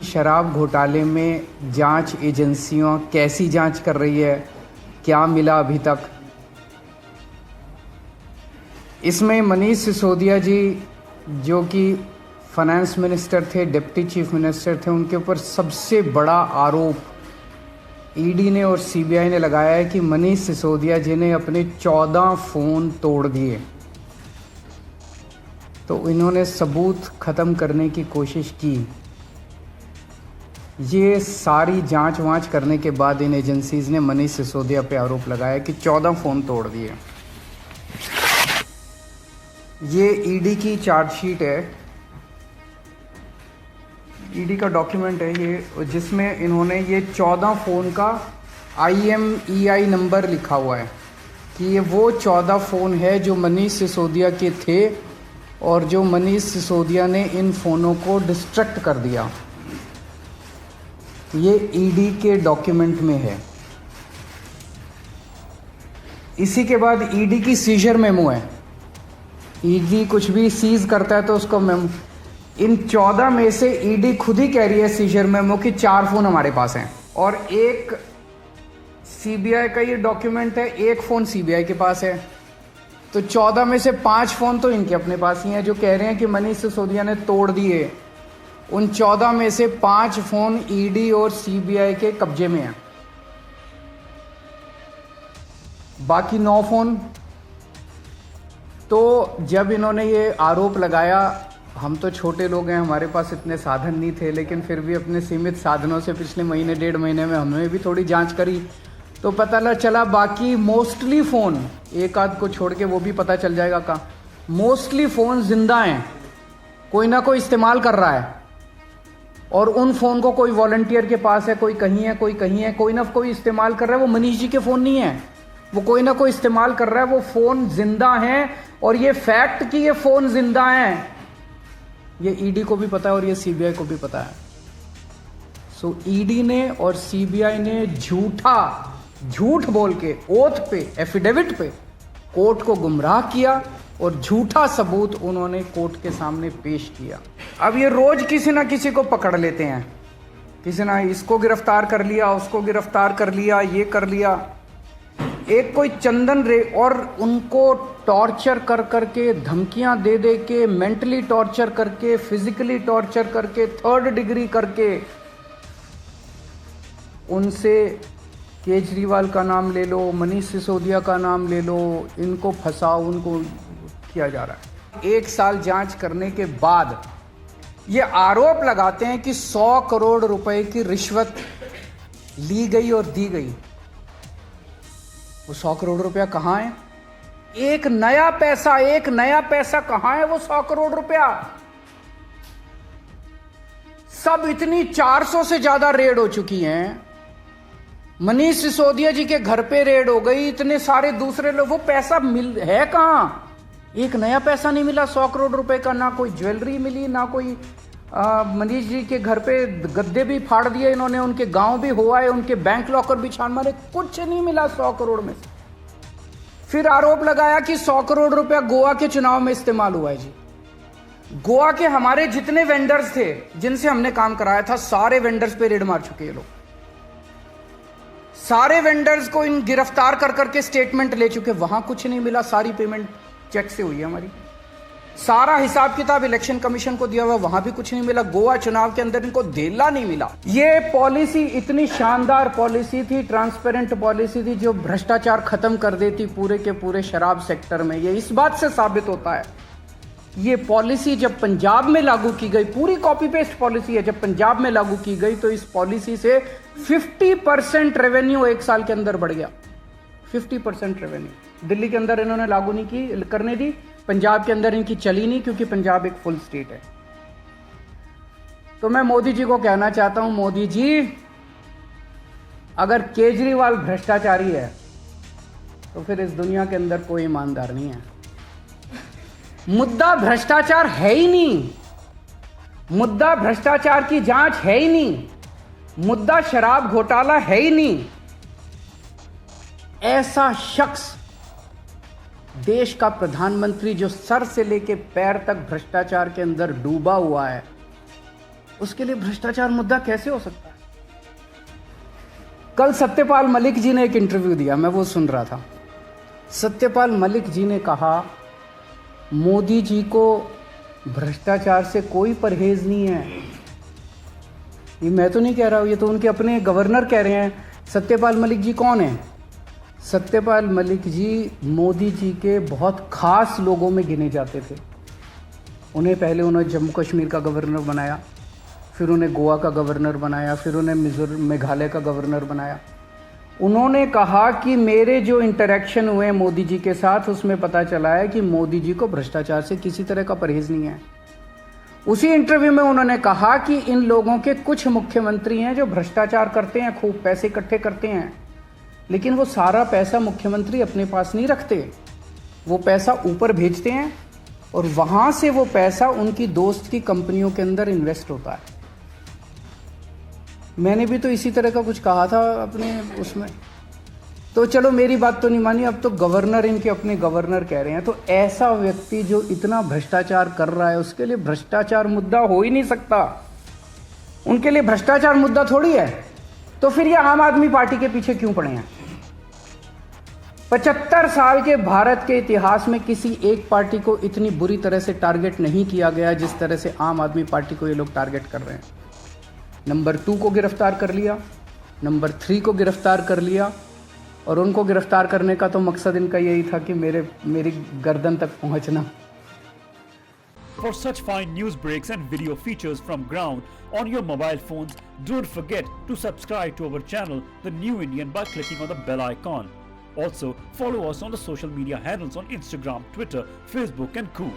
शराब घोटाले में जांच एजेंसियां कैसी जांच कर रही है, क्या मिला अभी तक। इसमें मनीष सिसोदिया जी जो कि फाइनेंस मिनिस्टर थे, डिप्टी चीफ मिनिस्टर थे, उनके ऊपर सबसे बड़ा आरोप ईडी ने और सीबीआई ने लगाया है कि मनीष सिसोदिया जी ने अपने 14 फ़ोन तोड़ दिए। तो इन्होंने सबूत ख़त्म करने की कोशिश की। ये सारी जांच वांच करने के बाद इन एजेंसीज़ ने मनीष सिसोदिया पे आरोप लगाया कि 14 फ़ोन तोड़ दिए। ये ईडी की चार्जशीट है, ईडी का डॉक्यूमेंट है ये, जिसमें इन्होंने ये 14 फ़ोन का IMEI नंबर लिखा हुआ है कि ये वो 14 फ़ोन है जो मनीष सिसोदिया के थे और जो मनीष सिसोदिया ने इन फ़ोनों को डिस्ट्रक्ट कर दिया। ये ईडी के डॉक्यूमेंट में है। इसी के बाद ईडी की सीजर मेमो है। ईडी कुछ भी सीज करता है तो उसको मेमो, इन 14 में से ईडी खुद ही कह रही है सीजर मेमो कि 4 फ़ोन हमारे पास हैं और एक सीबीआई का ये डॉक्यूमेंट है, एक फ़ोन सीबीआई के पास है। तो 14 में से 5 फ़ोन तो इनके अपने पास ही हैं जो कह रहे हैं कि मनीष सिसोदिया ने तोड़ दिए। उन 14 में से 5 फ़ोन ईडी और सीबीआई के कब्जे में हैं, बाकी 9 फ़ोन। तो जब इन्होंने ये आरोप लगाया, हम तो छोटे लोग हैं, हमारे पास इतने साधन नहीं थे, लेकिन फिर भी अपने सीमित साधनों से पिछले महीने 1.5 महीने में हमने भी थोड़ी जांच करी तो पता चला बाकी मोस्टली फ़ोन, एक आध को छोड़ के वो भी पता चल जाएगा का, मोस्टली फ़ोन जिंदा हैं, कोई ना कोई इस्तेमाल कर रहा है। और उन फ़ोन को कोई वॉलंटियर के पास है, कोई कहीं है, कोई कहीं है, कोई ना कोई इस्तेमाल कर रहा है। वो मनीष जी के फ़ोन नहीं है, वो कोई ना कोई इस्तेमाल कर रहा है। वो फ़ोन जिंदा हैं और ये फैक्ट कि ये फ़ोन जिंदा हैं ये ईडी को भी पता है और ये सीबीआई को भी पता है। सो ईडी ने और सीबीआई ने झूठ बोल के ओथ पे, एफिडेविट पे कोर्ट को गुमराह किया और झूठा सबूत उन्होंने कोर्ट के सामने पेश किया। अब ये रोज किसी ना किसी को पकड़ लेते हैं, किसी ना इसको गिरफ्तार कर लिया, उसको गिरफ्तार कर लिया, ये कर लिया। एक कोई चंदन रे, और उनको टॉर्चर कर करके, धमकियां दे दे के, मेंटली टॉर्चर करके, फिजिकली टॉर्चर करके, 3rd डिग्री करके उनसे केजरीवाल का नाम ले लो, मनीष सिसोदिया का नाम ले लो, इनको फंसाओ, उनको किया जा रहा है। 1 साल जांच करने के बाद ये आरोप लगाते हैं कि 100 करोड़ रुपए की रिश्वत ली गई और दी गई। वो 100 करोड़ रुपया कहां है? एक नया पैसा कहां है? वो 100 करोड़ रुपया सब इतनी 400 से ज्यादा रेड हो चुकी हैं। मनीष सिसोदिया जी के घर पे रेड हो गई, इतने सारे दूसरे लोग, वो पैसा मिल है कहां? एक नया पैसा नहीं मिला 100 करोड़ रुपए का, ना कोई ज्वेलरी मिली, ना कोई मनीष जी के घर पे गद्दे भी फाड़ दिए इन्होंने, उनके गांव भी हुआ है, उनके बैंक लॉकर भी छान मारे, कुछ नहीं मिला 100 करोड़ में से। फिर आरोप लगाया कि 100 करोड़ रुपया गोवा के चुनाव में इस्तेमाल हुआ है। जी, गोवा के हमारे जितने वेंडर्स थे जिनसे हमने काम कराया था, सारे वेंडर्स पे रेड मार चुके हैं लोग। सारे वेंडर्स को इन गिरफ्तार कर करके स्टेटमेंट ले चुके, वहां कुछ नहीं मिला, सारी पेमेंट चेक से हुई है हमारी। सारा हिसाब किताब इलेक्शन कमीशन को दिया हुआ, वहां भी कुछ नहीं मिला। गोवा चुनाव के अंदर इनको धेला नहीं मिला। ये पॉलिसी इतनी शानदार पॉलिसी थी, ट्रांसपेरेंट पॉलिसी थी, जो भ्रष्टाचार खत्म कर देती पूरे के पूरे शराब सेक्टर में। ये इस बात से साबित होता है, ये पॉलिसी जब पंजाब में लागू की गई, पूरी कॉपी पेस्ट पॉलिसी है, जब पंजाब में लागू की गई तो इस पॉलिसी से 50% रेवेन्यू 1 साल के अंदर बढ़ गया। 50% रेवेन्यू दिल्ली के अंदर इन्होंने लागू नहीं की, करने दी, पंजाब के अंदर इनकी चली नहीं, क्योंकि पंजाब एक फुल स्टेट है। तो मैं मोदी जी को कहना चाहता हूं, मोदी जी, अगर केजरीवाल भ्रष्टाचारी है तो फिर इस दुनिया के अंदर कोई ईमानदार नहीं है। मुद्दा भ्रष्टाचार है ही नहीं, मुद्दा भ्रष्टाचार की जांच है ही नहीं, मुद्दा शराब घोटाला है ही नहीं। ऐसा शख्स, देश का प्रधानमंत्री जो सर से लेके पैर तक भ्रष्टाचार के अंदर डूबा हुआ है, उसके लिए भ्रष्टाचार मुद्दा कैसे हो सकता है? कल सत्यपाल मलिक जी ने एक इंटरव्यू दिया, मैं वो सुन रहा था। सत्यपाल मलिक जी ने कहा मोदी जी को भ्रष्टाचार से कोई परहेज नहीं है। ये मैं तो नहीं कह रहा हूँ, ये तो उनके अपने गवर्नर कह रहे हैं। सत्यपाल मलिक जी कौन है? सत्यपाल मलिक जी मोदी जी के बहुत खास लोगों में गिने जाते थे। पहले उन्हें जम्मू कश्मीर का गवर्नर बनाया, फिर उन्हें गोवा का गवर्नर बनाया, फिर उन्हें मेघालय का गवर्नर बनाया। उन्होंने कहा कि मेरे जो इंटरेक्शन हुए मोदी जी के साथ, उसमें पता चला है कि मोदी जी को भ्रष्टाचार से किसी तरह का परहेज नहीं है। उसी इंटरव्यू में उन्होंने कहा कि इन लोगों के कुछ मुख्यमंत्री हैं जो भ्रष्टाचार करते हैं, खूब पैसे इकट्ठे करते हैं, लेकिन वो सारा पैसा मुख्यमंत्री अपने पास नहीं रखते। वो पैसा ऊपर भेजते हैं और वहां से वो पैसा उनकी दोस्त की कंपनियों के अंदर इन्वेस्ट होता है। मैंने भी तो इसी तरह का कुछ कहा था अपने उसमें। तो चलो मेरी बात तो नहीं मानी, अब तो गवर्नर इनके अपने गवर्नर कह रहे हैं। तो ऐसा व्यक्ति जो इतना भ्रष्टाचार कर रहा है, उसके लिए भ्रष्टाचार मुद्दा हो ही नहीं सकता। उनके लिए भ्रष्टाचार मुद्दा थोड़ी है। तो फिर ये आम आदमी पार्टी के पीछे क्यों पड़े हैं? 75 साल के भारत के इतिहास में किसी एक पार्टी को इतनी बुरी तरह से टारगेट नहीं किया गया जिस तरह से आम आदमी पार्टी को ये लोग टारगेट कर रहे हैं। नंबर 2 को गिरफ्तार कर लिया, नंबर 3 को गिरफ्तार कर लिया, और उनको गिरफ्तार करने का तो मकसद इनका यही था कि मेरी गर्दन तक पहुंचना। For such fine news breaks and video features from ground on your mobile phones, don't forget to subscribe to our channel, The New Indian, by clicking on the bell icon. Also, follow us on the social media handles on Instagram, Twitter, Facebook and Coup.